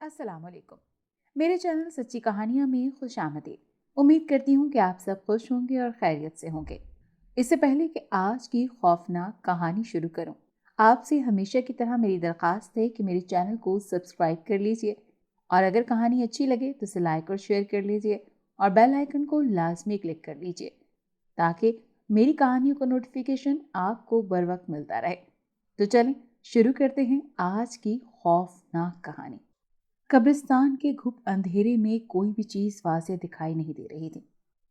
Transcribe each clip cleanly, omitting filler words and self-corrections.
السلام علیکم، میرے چینل سچی کہانیاں میں خوش آمدید۔ امید کرتی ہوں کہ آپ سب خوش ہوں گے اور خیریت سے ہوں گے۔ اس سے پہلے کہ آج کی خوفناک کہانی شروع کروں، آپ سے ہمیشہ کی طرح میری درخواست ہے کہ میرے چینل کو سبسکرائب کر لیجئے، اور اگر کہانی اچھی لگے تو اسے لائک اور شیئر کر لیجئے، اور بیل آئیکن کو لازمی کلک کر لیجئے تاکہ میری کہانیوں کا نوٹیفیکیشن آپ کو بر وقت ملتا رہے۔ تو چلیں شروع کرتے ہیں آج کی خوفناک کہانی۔ قبرستان کے گھپ اندھیرے میں کوئی بھی چیز واضح دکھائی نہیں دے رہی تھی،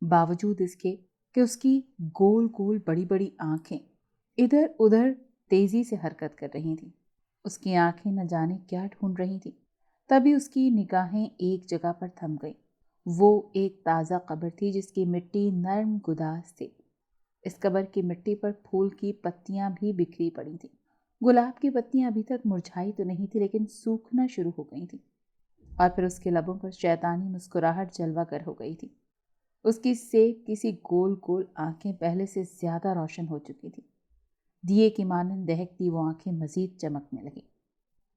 باوجود اس کے کہ اس کی گول گول بڑی بڑی آنکھیں ادھر ادھر تیزی سے حرکت کر رہی تھیں۔ اس کی آنکھیں نہ جانے کیا ڈھونڈ رہی تھیں۔ تبھی اس کی نگاہیں ایک جگہ پر تھم گئیں۔ وہ ایک تازہ قبر تھی جس کی مٹی نرم گداز تھی۔ اس قبر کی مٹی پر پھول کی پتیاں بھی بکھری پڑی تھیں۔ گلاب کی پتیاں ابھی تک مرجھائی تو نہیں تھی، لیکن سوکھنا شروع ہو گئی تھیں، اور پھر اس کے لبوں پر شیطانی مسکراہٹ جلوہ گر ہو گئی تھی۔ اس کی سیب کسی گول گول آنکھیں پہلے سے زیادہ روشن ہو چکی تھی۔ دیے کی مانند دہکتی وہ آنکھیں مزید چمکنے لگیں۔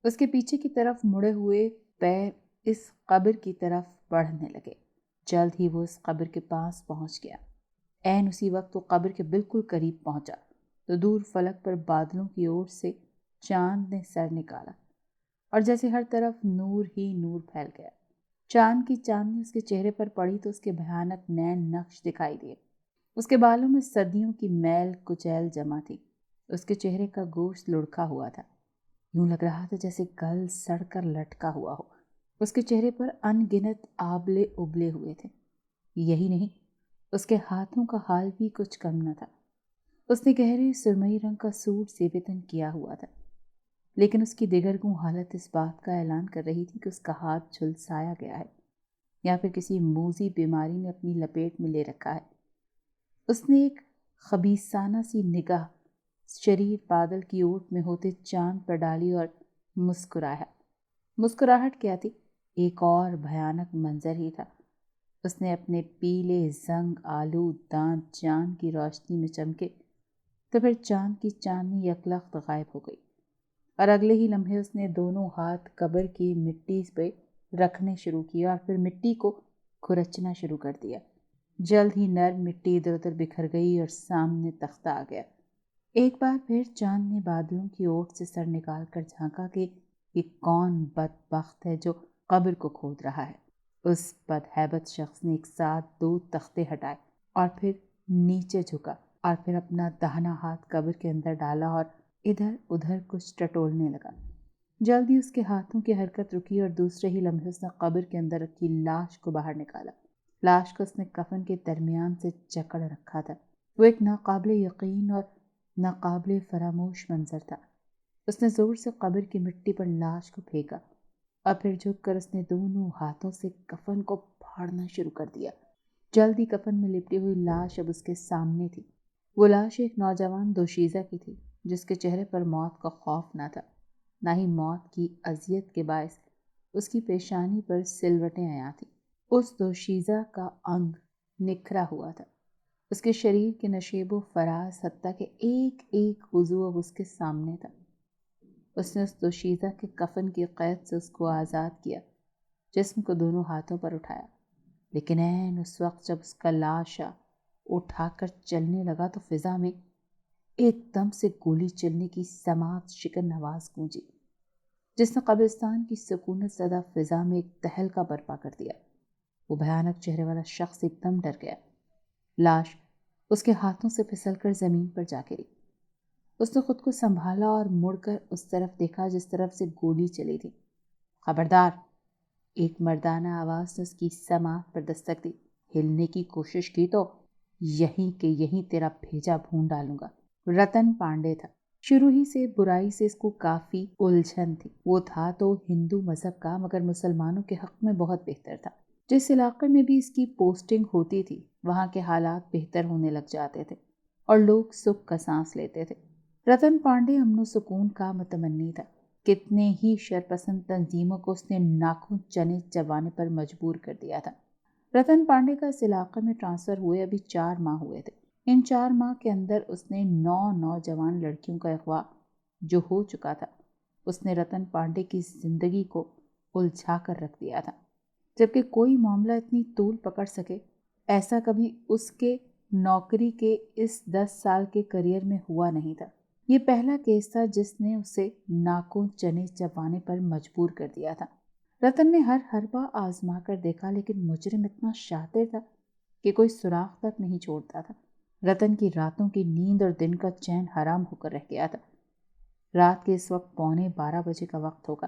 اس کے پیچھے کی طرف مڑے ہوئے پیر اس قبر کی طرف بڑھنے لگے۔ جلد ہی وہ اس قبر کے پاس پہنچ گیا۔ عین اسی وقت وہ قبر کے بالکل قریب پہنچا تو دور فلک پر بادلوں کی اور سے چاند نے سر نکالا، اور جیسے ہر طرف نور ہی نور پھیل گیا۔ چاند کی چاندنی اس کے چہرے پر پڑی تو اس کے بھیانک نین نقش دکھائی دیے۔ اس کے بالوں میں صدیوں کی میل کچیل جمع تھی۔ اس کے چہرے کا گوشت لڑکا ہوا تھا، یوں لگ رہا تھا جیسے گل سڑ کر لٹکا ہوا ہو۔ اس کے چہرے پر ان گنت آبلے ابلے ہوئے تھے۔ یہی نہیں، اس کے ہاتھوں کا حال بھی کچھ کم نہ تھا۔ اس نے گہرے سرمئی رنگ کا سوٹ زیبتن کیا ہوا تھا، لیکن اس کی دگرگوں حالت اس بات کا اعلان کر رہی تھی کہ اس کا ہاتھ جھلسایا گیا ہے، یا پھر کسی موذی بیماری نے اپنی لپیٹ میں لے رکھا ہے۔ اس نے ایک خبیثانہ سی نگاہ شریر بادل کی اوٹ میں ہوتے چاند پر ڈالی اور مسکرایا۔ مسکراہٹ کیا تھی، ایک اور بھیانک منظر ہی تھا۔ اس نے اپنے پیلے زنگ آلود دانت چاند کی روشنی میں چمکے تو پھر چاند کی چاندنی یکلخت غائب ہو گئی، اور اگلے ہی لمحے اس نے دونوں ہاتھ قبر کی مٹی پہ رکھنے شروع کیا اور پھر مٹی کو کھرچنا شروع کر دیا۔ جلد ہی نرم مٹی ادھر ادھر بکھر گئی اور سامنے تختہ آ گیا۔ ایک بار پھر چاند نے بادلوں کی اوٹ سے سر نکال کر جھانکا کہ یہ کون بدبخت ہے جو قبر کو کھود رہا ہے۔ اس بدہیبت شخص نے ایک ساتھ 2 تختے ہٹائے اور پھر نیچے جھکا، اور پھر اپنا داہنا ہاتھ قبر کے اندر ڈالا اور ادھر ادھر کچھ ٹٹولنے لگا۔ جلدی اس کے ہاتھوں کی حرکت رکی اور دوسرے ہی لمحے اس نے قبر کے اندر رکھی لاش کو باہر نکالا۔ لاش کو اس نے کفن کے درمیان سے جکڑ رکھا تھا۔ وہ ایک ناقابل یقین اور ناقابل فراموش منظر تھا۔ اس نے زور سے قبر کی مٹی پر لاش کو پھینکا، اور پھر جھک کر اس نے دونوں ہاتھوں سے کفن کو پھاڑنا شروع کر دیا۔ جلدی کفن میں لپٹی ہوئی لاش اب اس کے سامنے تھی۔ وہ لاش ایک نوجوان دوشیزہ کی تھی، جس کے چہرے پر موت کا خوف نہ تھا، نہ ہی موت کی اذیت کے باعث اس کی پیشانی پر سلوٹیں عیاں تھیں۔ اس دوشیزہ کا انگ نکھرا ہوا تھا، اس کے شریر کے نشیب و فراز، حتیٰ کہ ایک ایک عضو اب اس کے سامنے تھا۔ اس نے اس دوشیزہ کے کفن کی قید سے اس کو آزاد کیا، جسم کو دونوں ہاتھوں پر اٹھایا، لیکن عین اس وقت جب اس کا لاشا اٹھا کر چلنے لگا تو فضا میں ایک دم سے گولی چلنے کی سماعت شکن آواز گونجی، جس نے قبرستان کی سکونت زدہ فضا میں ایک تہلکہ برپا کر دیا۔ وہ بھیانک چہرے والا شخص ایک دم ڈر گیا۔ لاش اس کے ہاتھوں سے پھسل کر زمین پر جا گری۔ اس نے خود کو سنبھالا اور مڑ کر اس طرف دیکھا جس طرف سے گولی چلی تھی۔ خبردار! ایک مردانہ آواز نے اس کی سماعت پر دستک دی۔ ہلنے کی کوشش کی تو یہیں کہ یہیں تیرا بھیجا بھون ڈالوں گا۔ رتن پانڈے تھا۔ شروع ہی سے برائی سے اس کو کافی الجھن تھی۔ وہ تھا تو ہندو مذہب کا، مگر مسلمانوں کے حق میں بہت بہتر تھا۔ جس علاقے میں بھی اس کی پوسٹنگ ہوتی تھی وہاں کے حالات بہتر ہونے لگ جاتے تھے اور لوگ سکھ کا سانس لیتے تھے۔ رتن پانڈے امن و سکون کا متمنی تھا۔ کتنے ہی شرپسند تنظیموں کو اس نے ناخن چنے چبانے پر مجبور کر دیا تھا۔ رتن پانڈے کا اس علاقے میں ٹرانسفر ہوئے ابھی 4 ماہ ہوئے تھے۔ ان 4 ماہ کے اندر اس نے 9 نوجوان لڑکیوں کا اغوا جو ہو چکا تھا، اس نے رتن پانڈے کی زندگی کو الجھا کر رکھ دیا تھا، جبکہ کوئی معاملہ اتنی طول پکڑ سکے ایسا کبھی اس کے نوکری کے اس 10 سال کے کریئر میں ہوا نہیں تھا۔ یہ پہلا کیس تھا جس نے اسے ناکوں چنے چبانے پر مجبور کر دیا تھا۔ رتن نے ہر حربہ آزما کر دیکھا، لیکن مجرم اتنا شاطر تھا کہ کوئی سراغ تک نہیں چھوڑتا تھا۔ رتن کی راتوں کی نیند اور دن کا چین حرام ہو کر رہ گیا تھا۔ رات کے اس وقت 11:15 بجے کا وقت ہوگا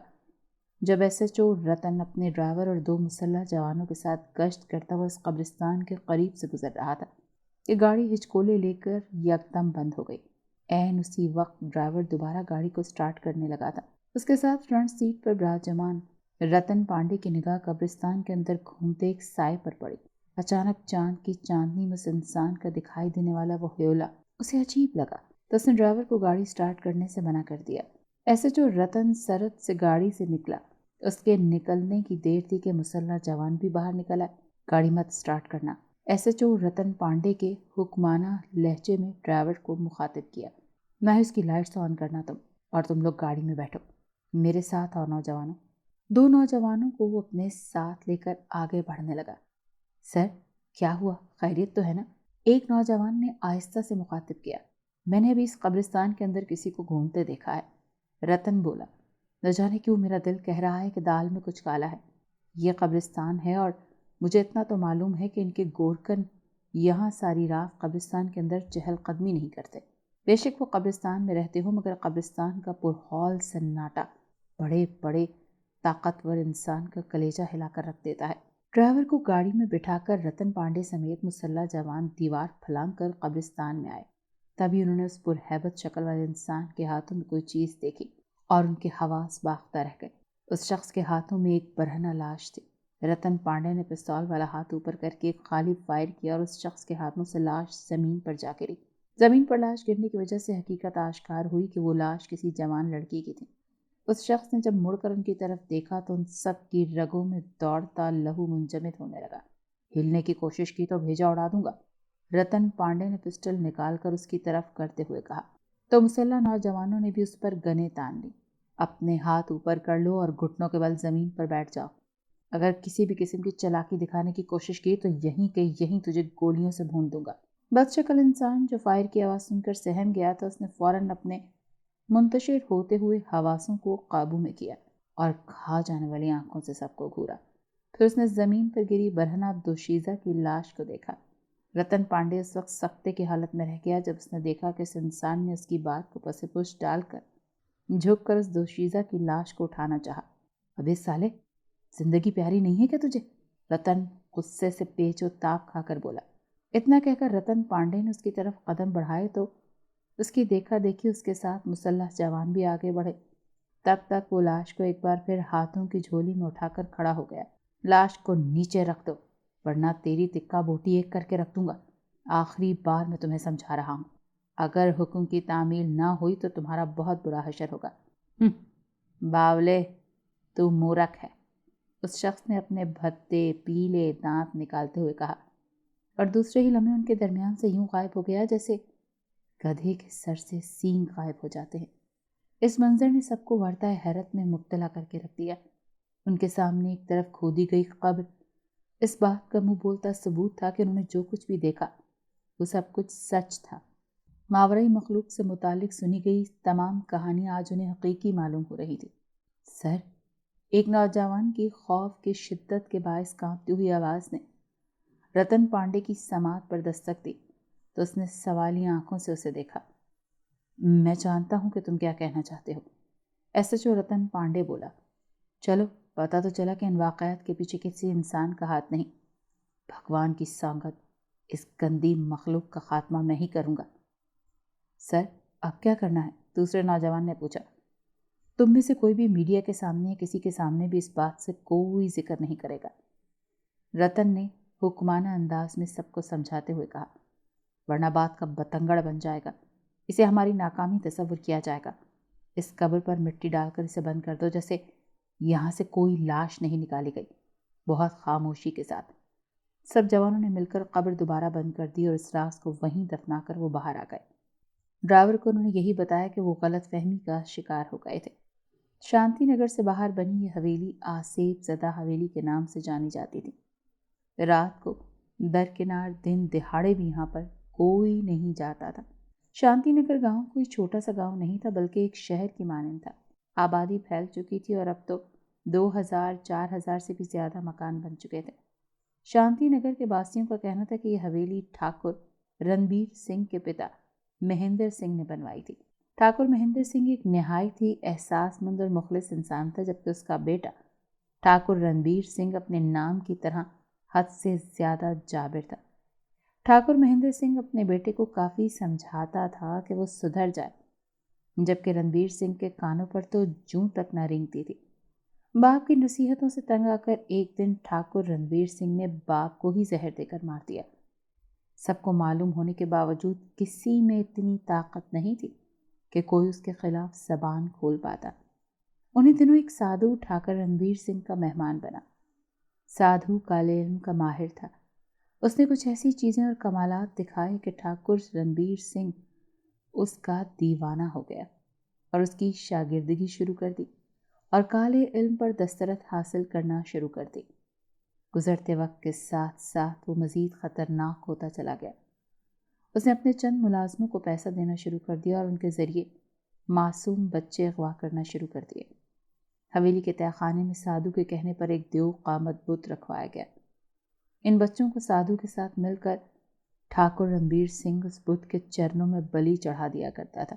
جب ایس ایچ او رتن اپنے ڈرائیور اور 2 مسلح جوانوں کے ساتھ گشت کرتا ہوا اس قبرستان کے قریب سے گزر رہا تھا کہ گاڑی ہچکولے لے کر یکدم بند ہو گئی۔ عین اسی وقت ڈرائیور دوبارہ گاڑی کو سٹارٹ کرنے لگا تھا۔ اس کے ساتھ فرنٹ سیٹ پر براجمان رتن پانڈے کی نگاہ قبرستان کے اندر گھومتے ایک سائے پر پڑی۔ اچانک چاند کی چاندنی میں اس انسان کا دکھائی دینے والا وہ ہیولا اسے عجیب لگا تو اس نے ڈرائیور کو گاڑی سٹارٹ کرنے سے منع کر دیا۔ ایسے جو رتن سرد سے گاڑی سے نکلا، اس کے نکلنے کی دیر تھی کہ مسلح جوان بھی باہر نکل آئے۔ گاڑی مت سٹارٹ کرنا، S H O Ratan Pandey کے حکمانہ لہجے میں ڈرائیور کو مخاطب کیا۔ نہ ہی اس کی لائٹس آن کرنا تم، اور تم لوگ گاڑی میں بیٹھو میرے ساتھ اور نوجوانوں۔ 2 نوجوانوں کو وہ اپنے ساتھ لے کر آگے بڑھنے لگا۔ سر کیا ہوا، خیریت تو ہے نا؟ ایک نوجوان نے آہستہ سے مخاطب کیا۔ میں نے ابھی اس قبرستان کے اندر کسی کو گھومتے دیکھا ہے، رتن بولا۔ نہ جانے کیوں میرا دل کہہ رہا ہے کہ دال میں کچھ کالا ہے۔ یہ قبرستان ہے اور مجھے اتنا تو معلوم ہے کہ ان کے گورکن یہاں ساری رات قبرستان کے اندر چہل قدمی نہیں کرتے۔ بے شک وہ قبرستان میں رہتے ہو، مگر قبرستان کا پرہول سناٹا بڑے بڑے طاقتور انسان کا کلیجہ ہلا کر رکھ دیتا ہے۔ ڈرائیور کو گاڑی میں بٹھا کر رتن پانڈے سمیت مسلح جوان دیوار پھلانگ کر قبرستان میں آئے۔ تبھی انہوں نے اس پرہیبت شکل والے انسان کے ہاتھوں میں کوئی چیز دیکھی اور ان کے حواس باختہ رہ گئے۔ اس شخص کے ہاتھوں میں ایک برہنہ لاش تھی۔ رتن پانڈے نے پستول والا ہاتھ اوپر کر کے ایک غالب فائر کیا اور اس شخص کے ہاتھوں سے لاش زمین پر جا گری۔ زمین پر لاش گرنے کی وجہ سے حقیقت آشکار ہوئی کہ وہ لاش کسی جوان لڑکی کی تھی۔ اس شخص نے جب مڑ کر ان کی طرف دیکھا تو ان سب کی رگوں میں دوڑتا لہو منجمد ہونے لگا۔ ہلنے کی کوشش کی تو بھیجا اڑا دوں گا، رتن پانڈے نے پسٹل نکال کر اس کی طرف کرتے ہوئے کہا۔ تو مسلح نوجوانوں نے بھی اس پر گنیں تان لی۔ اپنے ہاتھ اوپر کر لو اور گھٹنوں کے بل زمین پر بیٹھ جاؤ۔ اگر کسی بھی قسم کی چالاکی دکھانے کی کوشش کی تو یہیں کہ یہیں تجھے گولیوں سے بھون دوں گا۔ بد شکل انسان جو فائر کی آواز سن کر سہم گیا تھا، اس نے فوراً اپنے منتشر ہوتے ہوئے حواسوں کو قابو میں کیا اور کھا جانے والی آنکھوں سے سب کو گھورا۔ پھر اس نے زمین پر گری برہنہ دوشیزہ کی لاش کو دیکھا۔ رتن پانڈے اس وقت سکتے کی حالت میں رہ گیا جب اس نے دیکھا کہ اس انسان نے اس کی بات کو پس پش ڈال کر جھک کر اس دوشیزہ کی لاش کو اٹھانا چاہا۔ ابے سالے، زندگی پیاری نہیں ہے کیا تجھے؟ رتن غصے سے پیچ و تاب کھا کر بولا۔ اتنا کہہ کر رتن پانڈے نے اس کی طرف قدم بڑھائے تو اس کی دیکھا دیکھی اس کے ساتھ مسلح جوان بھی آگے بڑھے۔ تب تک وہ لاش کو ایک بار پھر ہاتھوں کی جھولی میں اٹھا کر کھڑا ہو گیا۔ لاش کو نیچے رکھ دو ورنہ تیری تکہ بوٹی ایک کر کے رکھ دوں گا۔ آخری بار میں تمہیں سمجھا رہا ہوں، اگر حکم کی تعمیل نہ ہوئی تو تمہارا بہت برا حشر ہوگا۔ باولے، تو مورکھ ہے، اس شخص نے اپنے بھدے پیلے دانت نکالتے ہوئے کہا، اور دوسرے ہی لمحے ان کے درمیان سے یوں غائب ہو گیا جیسے گدھے کے سر سے سینگ غائب ہو جاتے ہیں۔ اس منظر نے سب کو ورطہ حیرت میں مبتلا کر کے رکھ دیا۔ ان کے سامنے ایک طرف کھودی گئی قبر اس بات کا منہ بولتا ثبوت تھا کہ انہوں نے جو کچھ بھی دیکھا وہ سب کچھ سچ تھا۔ ماورئی مخلوق سے متعلق سنی گئی تمام کہانیاں آج انہیں حقیقی معلوم ہو رہی تھی۔ سر، ایک نوجوان کی خوف کی شدت کے باعث کانپتی ہوئی آواز نے رتن پانڈے کی سماعت پر دستک دی تو اس نے سوالی آنکھوں سے اسے دیکھا۔ میں جانتا ہوں کہ تم کیا کہنا چاہتے ہو، S H O Ratan Pandey بولا۔ چلو، پتا تو چلا کہ ان واقعات کے پیچھے کسی انسان کا ہاتھ نہیں۔ بھگوان کی سانگت، اس گندی مخلوق کا خاتمہ میں ہی کروں گا۔ سر، اب کیا کرنا ہے؟ دوسرے نوجوان نے پوچھا۔ تم میں سے کوئی بھی میڈیا کے سامنے یا کسی کے سامنے بھی اس بات سے کوئی ذکر نہیں کرے گا، رتن نے حکمانہ انداز میں سب کو سمجھاتے ہوئے کہا، ورنہ بات کا بتنگڑ بن جائے گا، اسے ہماری ناکامی تصور کیا جائے گا۔ اس قبر پر مٹی ڈال کر اسے بند کر دو، جیسے یہاں سے کوئی لاش نہیں نکالی گئی۔ بہت خاموشی کے ساتھ سب جوانوں نے مل کر قبر دوبارہ بند کر دی اور اس راز کو وہیں دفنا کر وہ باہر آ گئے۔ ڈرائیور کو انہوں نے یہی بتایا کہ وہ غلط فہمی کا شکار ہو گئے تھے۔ شانتی نگر سے باہر بنی یہ حویلی آصیب زدہ حویلی کے نام سے جانی جاتی تھی۔ رات کو درکنار دن دہاڑے بھی یہاں پر کوئی نہیں جاتا تھا۔ شانتی نگر گاؤں کوئی چھوٹا سا گاؤں نہیں تھا، بلکہ ایک شہر کی مانند تھا۔ آبادی پھیل چکی تھی اور اب تو 2000-4000 سے بھی زیادہ مکان بن چکے تھے۔ شانتی نگر کے باسیوں کا کہنا تھا کہ یہ حویلی ٹھاکر رنبیر سنگھ کے پتا مہندر سنگھ نے بنوائی تھی۔ ٹھاکر مہندر سنگھ ایک نہایت ہی احساس مند اور مخلص انسان تھا، جبکہ اس کا بیٹا ٹھاکر رنبیر سنگھ اپنے نام کی طرح حد سے زیادہ جابر تھا۔ ٹھاکر مہندر سنگھ اپنے بیٹے کو کافی سمجھاتا تھا کہ وہ سدھر جائے، جبکہ رنبیر سنگھ کے کانوں پر تو جوں تک نہ رینگتی تھی۔ باپ کی نصیحتوں سے تنگ آ کر ایک دن ٹھاکر رنبیر سنگھ نے باپ کو ہی زہر دے کر مار دیا۔ سب کو معلوم ہونے کے باوجود کسی میں اتنی طاقت نہیں تھی کہ کوئی اس کے خلاف زبان کھول پاتا۔ انہیں دنوں ایک سادھو ٹھاکر رنبیر سنگھ کا مہمان بنا۔ سادھو کالے علم کا ماہر تھا۔ اس نے کچھ ایسی چیزیں اور کمالات دکھائے کہ ٹھاکر رنبیر سنگھ اس کا دیوانہ ہو گیا اور اس کی شاگردگی شروع کر دی اور کالے علم پر دسترت حاصل کرنا شروع کر دی۔ گزرتے وقت کے ساتھ ساتھ وہ مزید خطرناک ہوتا چلا گیا۔ اس نے اپنے چند ملازموں کو پیسہ دینا شروع کر دیا اور ان کے ذریعے معصوم بچے اغوا کرنا شروع کر دیے۔ حویلی کے تہہ خانے میں سادھو کے کہنے پر ایک دیو قامت بت رکھوایا گیا۔ ان بچوں کو سادھو کے ساتھ مل کر ٹھاکر رنبیر سنگھ اس بت کے چرنوں میں بلی چڑھا دیا کرتا تھا۔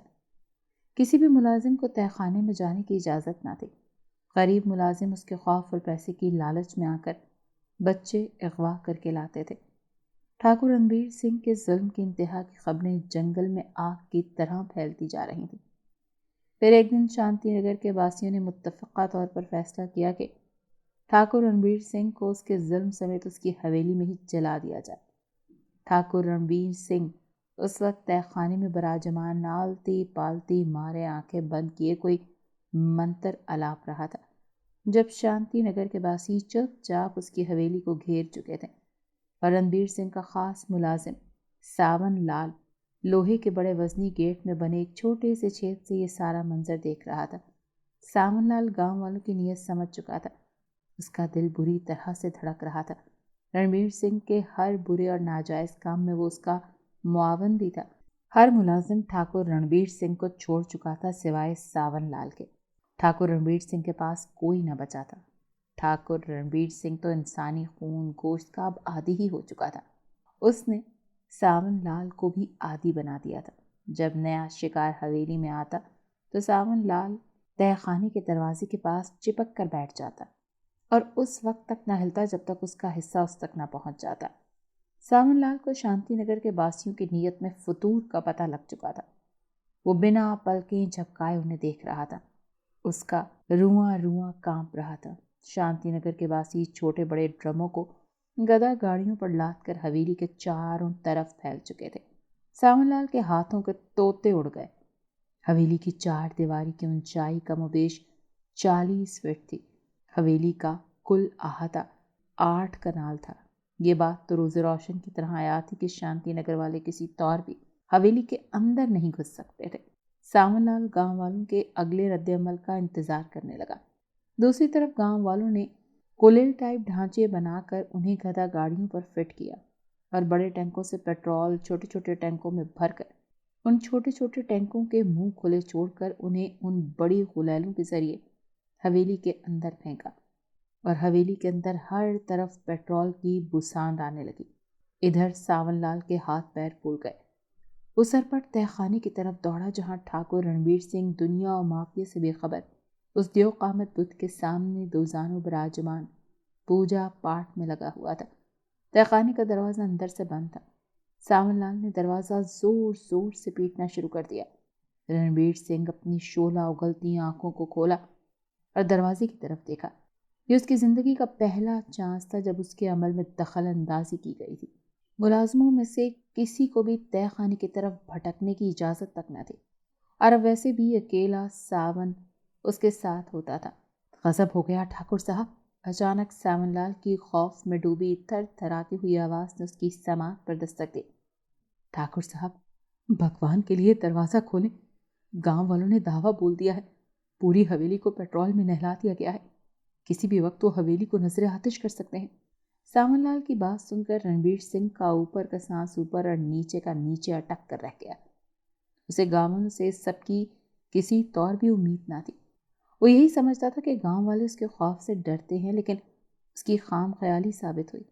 کسی بھی ملازم کو تہہ خانے میں جانے کی اجازت نہ تھی۔ غریب ملازم اس کے خوف اور پیسے کی لالچ میں آ کر بچے اغوا کر کے لاتے تھے۔ ٹھاکر رنبیر سنگھ کے ظلم کی انتہا کی خبریں جنگل میں آگ کی طرح پھیلتی جا رہی تھیں۔ پھر ایک دن شانتی نگر کے باسیوں نے متفقہ طور پر فیصلہ کیا کہ ٹھاکر رنبیر سنگھ کو اس کے ظلم سمیت اس کی حویلی میں ہی جلا دیا جائے۔ ٹھاکر رنبیر سنگھ اس وقت تہہ خانے میں براجمان نالتی پالتی مارے آنکھیں بند کیے کوئی منتر الاپ رہا تھا، جب شانتی نگر کے باسی چپ چاپ اس کی حویلی کو گھیر چکے تھے اور رنبیر سنگھ کا خاص ملازم ساون لال لوہے کے بڑے وزنی گیٹ میں بنے ایک چھوٹے سے چھید سے یہ سارا منظر دیکھ رہا تھا۔ ساون لال گاؤں والوں کی نیت سمجھ چکا تھا۔ اس کا دل بری طرح سے دھڑک رہا تھا۔ رنبیر سنگھ کے ہر برے اور ناجائز کام میں وہ اس کا معاون بھی تھا۔ ہر ملازم ٹھاکر رنبیر سنگھ کو چھوڑ چکا تھا سوائے ساون لال کے۔ ٹھاکر رنبیر سنگھ کے پاس کوئی نہ بچا تھا۔ ٹھاکر رنبیر سنگھ تو انسانی خون گوشت کا اب عادی ہی ہو چکا تھا۔ اس نے ساون لال کو بھی عادی بنا دیا تھا۔ جب نیا شکار حویلی میں آتا تو ساون لال تہہ خانے کے دروازے کے پاس چپک کر بیٹھ جاتا اور اس وقت تک نہ ہلتا جب تک اس کا حصہ اس تک نہ پہنچ جاتا۔ ساون لال کو شانتی نگر کے باسیوں کی نیت میں فطور کا پتہ لگ چکا تھا۔ وہ بنا پلکیں جھپکائے انہیں دیکھ رہا تھا۔ اس کا رواں رواں کانپ رہا تھا۔ شانتی نگر کے باسی چھوٹے بڑے ڈرموں کو گدا گاڑیوں پر لاد کر حویلی کے چاروں طرف پھیل چکے تھے۔ ساون لال کے ہاتھوں کے طوطے اڑ گئے۔ حویلی کی چار دیواری کی اونچائی کم و بیش 40 فٹ تھی۔ حویلی کا کل احاطہ 8 کنال تھا۔ یہ بات تو روز روشن کی طرح آیا تھی کہ شانتی نگر والے کسی طور بھی حویلی کے اندر نہیں گھس سکتے تھے۔ ساون لال گاؤں والوں کے اگلے رد عمل کا انتظار کرنے لگا۔ دوسری طرف گاؤں والوں نے کولل ٹائپ ڈھانچے بنا کر انہیں گدا گاڑیوں پر فٹ کیا اور بڑے ٹینکوں سے پیٹرول چھوٹے چھوٹے ٹینکوں میں بھر کر ان چھوٹے چھوٹے ٹینکوں کے منہ کھلے چھوڑ کر انہیں ان بڑی غلیلوں کے ذریعے حویلی کے اندر پھینکا اور حویلی کے اندر ہر طرف پیٹرول کی بساند آنے لگی۔ ادھر ساون لال کے ہاتھ پیر پھول گئے۔ وہ سرپٹ تہہ خانے کی طرف دوڑا جہاں ٹھاکر رنبیر سنگھ دنیا و مافیہ سے بے خبر اس دیو قامت بت کے سامنے دو زانوں براجمان پوجا پاٹ میں لگا ہوا تھا۔ تہہ خانے کا دروازہ اندر سے بند تھا۔ ساون لال نے دروازہ زور زور سے پیٹنا شروع کر دیا۔ رنبیر سنگھ اپنی شعلہ اگلتی آنکھوں کو کھولا اور دروازے کی طرف دیکھا۔ یہ اس کی زندگی کا پہلا چانس تھا جب اس کے عمل میں دخل اندازی کی گئی تھی۔ ملازموں میں سے کسی کو بھی تہہ خانے کی طرف بھٹکنے کی اجازت تک نہ تھی۔ اور اب ویسے بھی اکیلا ساون اس کے ساتھ ہوتا تھا۔ غضب ہو گیا ٹھاکر صاحب! اچانک ساون لال کی خوف میں ڈوبی تھر تھراتی ہوئی آواز نے اس کی سماعت پر دستک دی۔ ٹھاکر صاحب، بھگوان کے لیے دروازہ کھولیں، گاؤں والوں نے دعویٰ بول دیا ہے، پوری حویلی کو پیٹرول میں نہلا دیا گیا ہے، کسی بھی وقت وہ حویلی کو نظر آتش کر سکتے ہیں۔ ساون لال کی بات سن کر رنبیر سنگھ کا اوپر کا سانس اوپر اور نیچے کا نیچے اٹک کر رہ گیا۔ اسے گاؤں سے سب کی کسی طور بھی امید نہ تھی۔ وہ یہی سمجھتا تھا کہ گاؤں والے اس کے خوف سے ڈرتے ہیں، لیکن اس کی خام خیالی ثابت ہوئی۔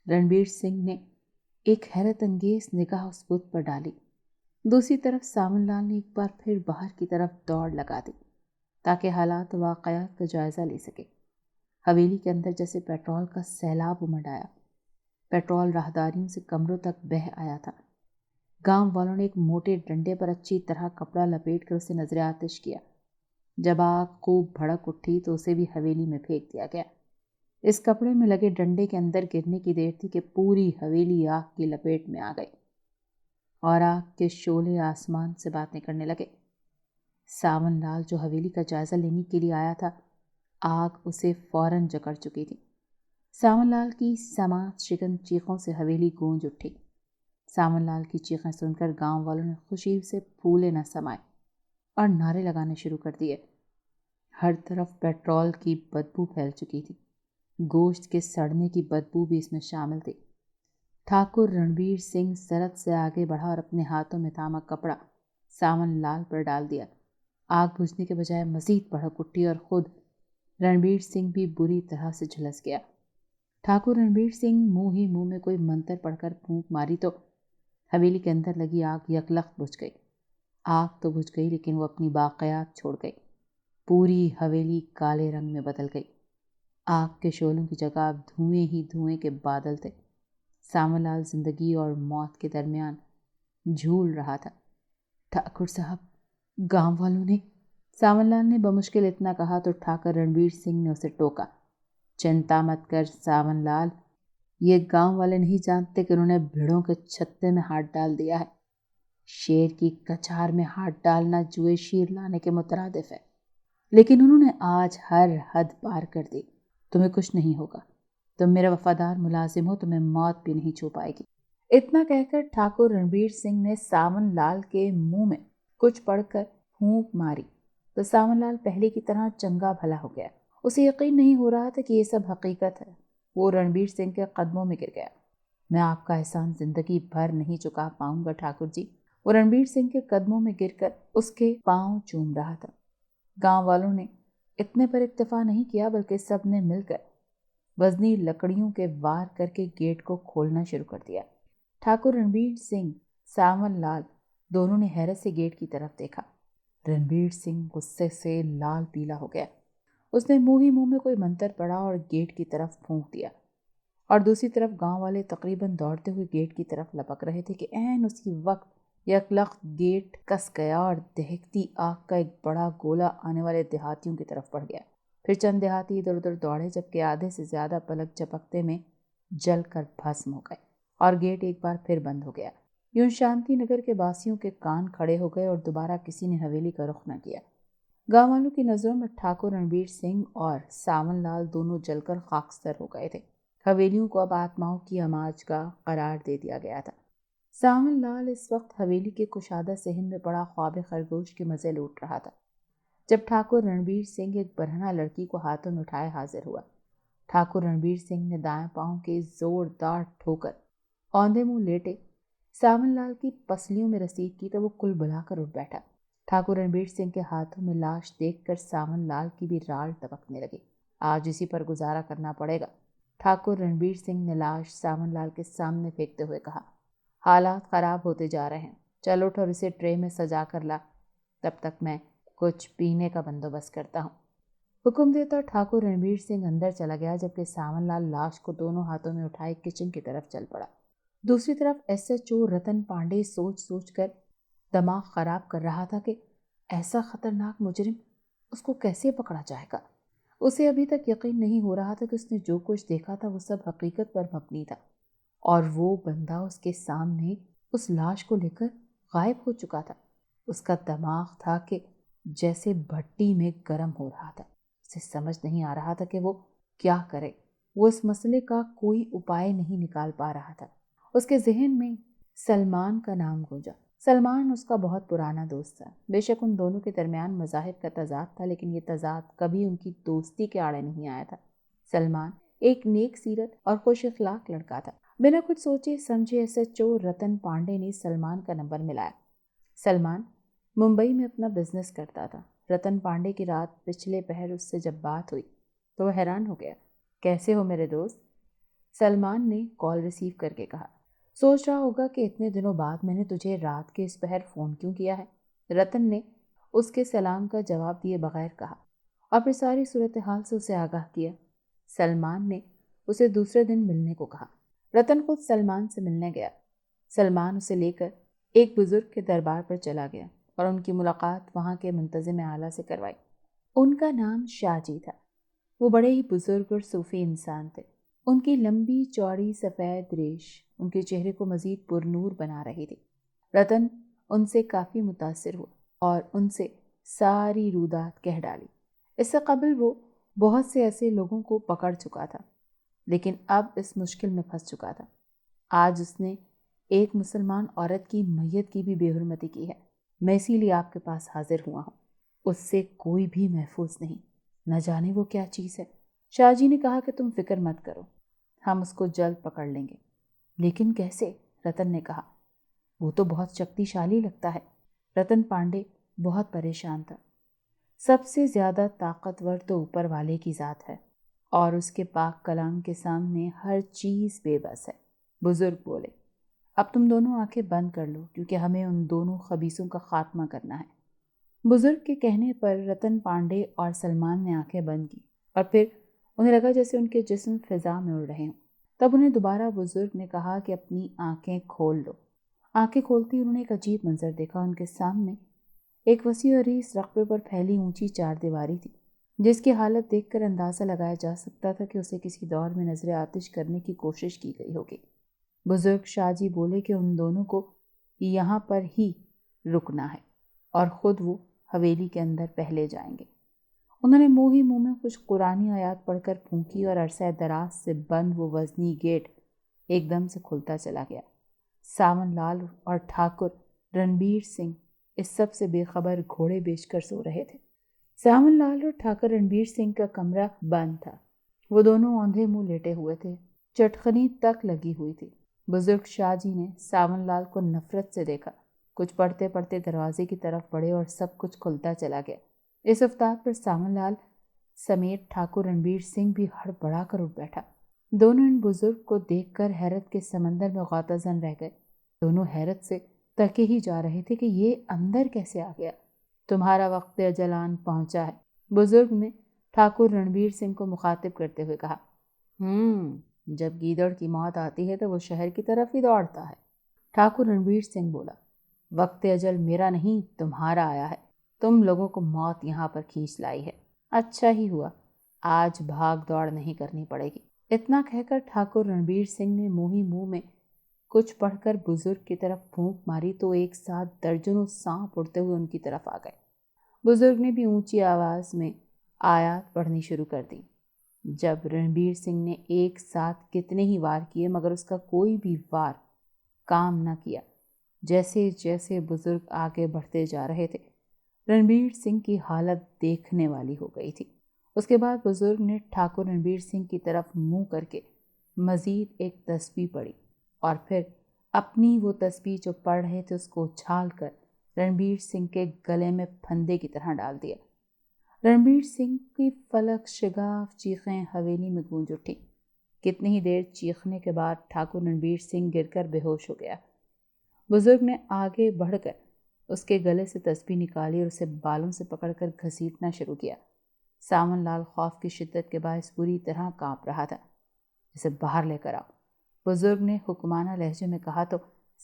رنبیر سنگھ نے ایک حیرت انگیز نگاہ اس بت پر ڈالی۔ دوسری طرف ساون لال نے ایک بار پھر باہر کی طرف دوڑ لگا دی تاکہ حالات و واقعات کا جائزہ لے سکے۔ حویلی کے اندر جیسے پیٹرول کا سیلاب امڈ آیا۔ پیٹرول راہداریوں سے کمروں تک بہہ آیا تھا۔ گاؤں والوں نے ایک موٹے ڈنڈے پر اچھی طرح کپڑا لپیٹ کر اسے نظر آتش کیا۔ جب آگ خوب بھڑک اٹھی تو اسے بھی حویلی میں پھینک دیا گیا۔ اس کپڑے میں لگے ڈنڈے کے اندر گرنے کی دیر تھی کہ پوری حویلی آگ کی لپیٹ میں آ گئی اور آگ کے شعلے آسمان سے باتیں کرنے لگے۔ ساون لال جو حویلی کا جائزہ لینے کے لیے آیا تھا، آگ اسے فوراً جکڑ چکی تھی۔ ساون لال کی سماعت شکن چیخوں سے حویلی گونج اٹھی۔ ساون لال کی چیخیں سن کر گاؤں والوں نے خوشی سے پھولے نہ سمائے اور نعرے لگانے شروع کر دیے۔ ہر طرف پیٹرول کی بدبو پھیل چکی تھی۔ گوشت کے سڑنے کی بدبو بھی اس میں شامل تھی۔ ٹھاکر رنبیر سنگھ سرت سے آگے بڑھا اور اپنے ہاتھوں میں تھاما کپڑا ساون لال پر ڈال دیا۔ آگ بجھنے کے بجائے مزید بھڑک اٹھی اور خود رنبیر سنگھ بھی بری طرح سے جھلس گیا۔ ٹھاکر رنبیر سنگھ منہ ہی منہ میں کوئی منتر پڑھ کر پھونک ماری تو حویلی کے اندر لگی آگ یکلخت بجھ گئی۔ آگ تو بجھ گئی لیکن وہ اپنی باقیات چھوڑ گئی۔ پوری حویلی کالے رنگ میں بدل گئی۔ آگ کے شعلوں کی جگہ اب دھوئیں ہی دھوئیں کے بادل تھے۔ ساون لال زندگی اور موت کے درمیان جھول رہا تھا۔ ٹھاکر صاحب، گاؤں والوں نے، ساون لال نے بمشکل اتنا کہا تو ٹھاکر رنبیر سنگھ نے اسے ٹوکا۔ چنتا مت کر ساون لال، یہ گاؤں والے نہیں جانتے کہ انہوں نے بھیڑوں کے چھتے میں ہاتھ ڈال دیا ہے۔ شیر کی کچار میں ہاتھ ڈالنا جوئے شیر لانے کے مترادف ہے، لیکن انہوں نے آج ہر حد پار کر دی۔ تمہیں کچھ نہیں ہوگا، تم میرا وفادار ملازم ہو، تمہیں موت بھی نہیں چھو پائے گی۔ اتنا کہہ کر ٹھاکر رنبیر سنگھ نے ساون لال کے منہ میں کچھ پڑھ کر پھونک ماری تو ساون لال پہلے کی طرح چنگا بھلا ہو گیا۔ اسے یقین نہیں ہو رہا تھا کہ یہ سب حقیقت ہے۔ وہ رنبیر سنگھ کے قدموں میں گر گیا۔ میں آپ کا احسان زندگی بھر نہیں چکا پاؤں گا ٹھاکر جی۔ وہ رنبیر سنگھ کے قدموں میں گر کر اس کے پاؤں چوم رہا تھا۔ گاؤں والوں نے اتنے پر اکتفا نہیں کیا بلکہ سب نے مل کر وزنی لکڑیوں کے وار کر کے گیٹ کو کھولنا شروع کر دیا۔ ٹھاکر رنبیر سنگھ، ساون لال دونوں نے حیرت سے گیٹ کی طرف دیکھا۔ رنبیر سنگھ غصے سے لال پیلا ہو گیا۔ اس نے منہ ہی منہ میں کوئی منتر پڑھا اور گیٹ کی طرف پھونک دیا، اور دوسری طرف گاؤں والے تقریباً دوڑتے ہوئے گیٹ کی طرف لپک رہے تھے کہ عین اسی وقت یکلخت گیٹ کس گیا اور دہکتی آگ کا ایک بڑا گولا آنے والے دیہاتیوں کی طرف بڑھ گیا۔ پھر چند دیہاتی ادھر ادھر دوڑے جبکہ آدھے سے زیادہ پلک جھپکتے میں جل کر بھسم ہو گئے اور گیٹ ایک بار پھر بند ہو گیا۔ یوں شانتی نگر کے باسیوں کے کان کھڑے ہو گئے اور دوبارہ کسی نے حویلی کا رخ نہ کیا۔ گاؤں والوں کی نظروں میں ٹھاکر رنبیر سنگھ اور ساون لال دونوں جل کر خاکستر ہو گئے تھے۔ حویلیوں کو اب آتماؤں کی اماج کا قرار دے دیا گیا تھا۔ ساون لال اس وقت حویلی کے کشادہ صحن میں پڑا خواب خرگوش کے مزے لوٹ رہا تھا جب ٹھاکر رنبیر سنگھ ایک برہنہ لڑکی کو ہاتھوں میں اٹھائے حاضر ہوا۔ ٹھاکر رنبیر سنگھ نے دائیں پاؤں کے زوردار ٹھوکر اوندے منہ لیٹے ساون لال کی پسلیوں میں رسید کی تو وہ کل بلا کر اٹھ بیٹھا۔ ٹھاکر رنبیر سنگھ کے ہاتھوں میں لاش دیکھ کر ساون لال کی بھی راڑ ٹپکنے لگی۔ آج اسی پر گزارا کرنا پڑے گا۔ ٹھاکر رنبیر سنگھ نے لاش ساون لال کے سامنے پھینکتے ہوئے کہا، حالات خراب ہوتے جا رہے ہیں، چل اٹھ اور اسے ٹرے میں سجا کر لا، تب تک میں کچھ پینے کا بندوبست کرتا ہوں۔ حکم دیتا ٹھاکر رنبیر سنگھ اندر چلا گیا جبکہ ساون لال لاش کو دونوں ہاتھوں میں اٹھائے کچن کی طرف چل پڑا۔ دوسری طرف S H O Ratan Pandey سوچ سوچ کر دماغ خراب کر رہا تھا کہ ایسا خطرناک مجرم، اس کو کیسے پکڑا جائے گا۔ اسے ابھی تک یقین نہیں ہو رہا تھا کہ اس نے جو کچھ دیکھا تھا وہ سب حقیقت پر مبنی تھا اور وہ بندہ اس کے سامنے اس لاش کو لے کر غائب ہو چکا تھا۔ اس کا دماغ تھا کہ جیسے بھٹی میں گرم ہو رہا تھا۔ اسے سمجھ نہیں آ رہا تھا کہ وہ کیا کرے۔ وہ اس مسئلے کا کوئی اپائے نہیں نکال پا رہا تھا۔ اس کے ذہن میں سلمان کا نام گونجا۔ سلمان اس کا بہت پرانا دوست تھا۔ بے شک ان دونوں کے درمیان مذاہب کا تضاد تھا، لیکن یہ تضاد کبھی ان کی دوستی کے آڑے نہیں آیا تھا۔ سلمان ایک نیک سیرت اور خوش اخلاق لڑکا تھا۔ بنا کچھ سوچے سمجھے SHO رتن پانڈے نے سلمان کا نمبر ملایا۔ سلمان ممبئی میں اپنا بزنس کرتا تھا۔ رتن پانڈے کی رات پچھلے پہر اس سے جب بات ہوئی تو وہ حیران ہو گیا۔ کیسے ہو میرے دوست؟ سلمان نے کال ریسیو کر کے کہا۔ سوچ رہا ہوگا کہ اتنے دنوں بعد میں نے تجھے رات کے اس پہر فون کیوں کیا ہے؟ رتن نے اس کے سلام کا جواب دیے بغیر کہا اور پھر ساری صورتحال سے اسے آگاہ کیا۔ سلمان نے اسے دوسرے دن ملنے کو کہا۔ رتن خود سلمان سے ملنے گیا۔ سلمان اسے لے کر ایک بزرگ کے دربار پر چلا گیا اور ان کی ملاقات وہاں کے منتظم اعلیٰ سے کروائی۔ ان کا نام شاہ جی تھا۔ وہ بڑے ہی بزرگ اور صوفی انسان تھے۔ ان کی لمبی چوڑی سفید ریش ان کے چہرے کو مزید پرنور بنا رہی تھی۔ رتن ان سے کافی متاثر ہوا اور ان سے ساری رودات کہہ ڈالی۔ اس سے قبل وہ بہت سے ایسے لوگوں کو پکڑ چکا تھا، لیکن اب اس مشکل میں پھنس چکا تھا۔ آج اس نے ایک مسلمان عورت کی میت کی بھی بے حرمتی کی ہے۔ میں اسی لیے آپ کے پاس حاضر ہوا ہوں۔ اس سے کوئی بھی محفوظ نہیں، نہ جانے وہ کیا چیز ہے۔ شاہ جی نے کہا کہ تم فکر مت کرو، ہم اس کو جلد پکڑ لیں گے۔ لیکن کیسے؟ رتن نے کہا۔ وہ تو بہت شکتیشالی لگتا ہے۔ رتن پانڈے بہت پریشان تھا۔ سب سے زیادہ طاقتور تو اوپر والے کی ذات ہے اور اس کے پاک کلام کے سامنے ہر چیز بے بس ہے۔ بزرگ بولے، اب تم دونوں آنکھیں بند کر لو کیونکہ ہمیں ان دونوں خبیثوں کا خاتمہ کرنا ہے۔ بزرگ کے کہنے پر رتن پانڈے اور سلمان نے آنکھیں بند کی اور پھر انہیں لگا جیسے ان کے جسم فضا میں اڑ رہے ہوں۔ تب انہیں دوبارہ بزرگ نے کہا کہ اپنی آنکھیں کھول لو۔ آنکھیں کھولتی انہوں نے ایک عجیب منظر دیکھا۔ ان کے سامنے ایک وسیع و عریض رقبے پر پھیلی اونچی چار دیواری تھی، جس کی حالت دیکھ کر اندازہ لگایا جا سکتا تھا کہ اسے کسی دور میں نظر آتش کرنے کی کوشش کی گئی ہوگی۔ بزرگ شاہ جی بولے کہ ان دونوں کو یہاں پر ہی رکنا ہے اور خود وہ حویلی کے اندر پہلے جائیں گے۔ انہوں نے منہ ہی منہ میں کچھ قرآنی آیات پڑھ کر پھونکی اور عرصہ دراز سے بند وہ وزنی گیٹ ایک دم سے کھلتا چلا گیا۔ ساون لال اور ٹھاکر رنبیر سنگھ اس سب سے بے خبر گھوڑے بیچ کر سو رہے تھے۔ ساون لال اور ٹھاکر رنبیر سنگھ کا کمرہ بند تھا۔ وہ دونوں اوندھے منہ لیٹے ہوئے تھے۔ چٹخنی تک لگی ہوئی تھی۔ بزرگ شاہ جی نے ساون لال کو نفرت سے دیکھا۔ کچھ پڑھتے پڑھتے دروازے کی طرف بڑھے اور سب کچھ کھلتا چلا گیا۔ اس افتاد پر ساون لال سمیت ٹھاکر رنبیر سنگھ بھی ہڑبڑا کر اٹھ بیٹھا۔ دونوں ان بزرگ کو دیکھ کر حیرت کے سمندر میں غوطہ زن رہ گئے۔ دونوں حیرت سے تکے ہی جا رہے تھے کہ یہ اندر کیسے آ گیا۔ تمہارا وقت اجلان پہنچا ہے، بزرگ نے ٹھاکر رنبیر سنگھ کو مخاطب کرتے ہوئے کہا۔ جب گیدڑ کی موت آتی ہے تو وہ شہر کی طرف ہی دوڑتا ہے۔ ٹھاکر رنبیر سنگھ بولا، وقت اجل میرا نہیں تمہارا آیا ہے۔ تم لوگوں کو موت یہاں پر کھینچ لائی ہے۔ اچھا ہی ہوا، آج بھاگ دوڑ نہیں کرنی پڑے گی۔ اتنا کہہ کر ٹھاکر رنبیر سنگھ نے منہ ہی منہ میں کچھ پڑھ کر بزرگ کی طرف پھونک ماری تو ایک ساتھ درجنوں سانپ اڑتے ہوئے ان کی طرف آ گئے۔ بزرگ نے بھی اونچی آواز میں آیات پڑھنی شروع کر دی۔ جب رنبیر سنگھ نے ایک ساتھ کتنے ہی وار کیے مگر اس کا کوئی بھی وار کام نہ کیا۔ جیسے جیسے بزرگ آگے بڑھتے جا رہے تھے، رنبیر سنگھ کی حالت دیکھنے والی ہو گئی تھی۔ اس کے بعد بزرگ نے ٹھاکر رنبیر سنگھ کی طرف منہ کر کے مزید ایک تسبیح پڑھی اور پھر اپنی وہ تسبیح جو پڑھ رہے تھے اس کو اچھال کر رنبیر سنگھ کے گلے میں پھندے کی طرح ڈال دیا۔ رنبیر سنگھ کی فلک شگاف چیخیں حویلی میں گونج اٹھی۔ کتنی ہی دیر چیخنے کے بعد ٹھاکر رنبیر سنگھ گر کر بے ہوش ہو گیا۔ بزرگ نے آگے بڑھ کر اس کے گلے سے تسبیح نکالی اور اسے بالوں سے پکڑ کر گھسیٹنا شروع کیا۔ ساون لال خوف کی شدت کے باعث بری طرح کانپ رہا تھا۔ اسے باہر لے کر آؤ، بزرگ نے حکمانہ لہجے میں کہا تو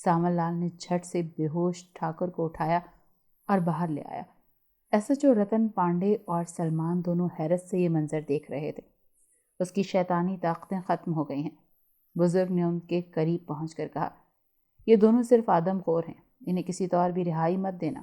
ساون لال نے جھٹ سے بے ہوش ٹھاکر کو اٹھایا اور باہر لے آیا۔ SHO رتن پانڈے اور سلمان دونوں حیرت سے یہ منظر دیکھ رہے تھے۔ اس کی شیطانی طاقتیں ختم ہو گئی ہیں۔ بزرگ نے ان کے قریب پہنچ کر کہا، یہ دونوں صرف آدم خور ہیں، انہیں کسی طور بھی رہائی مت دینا۔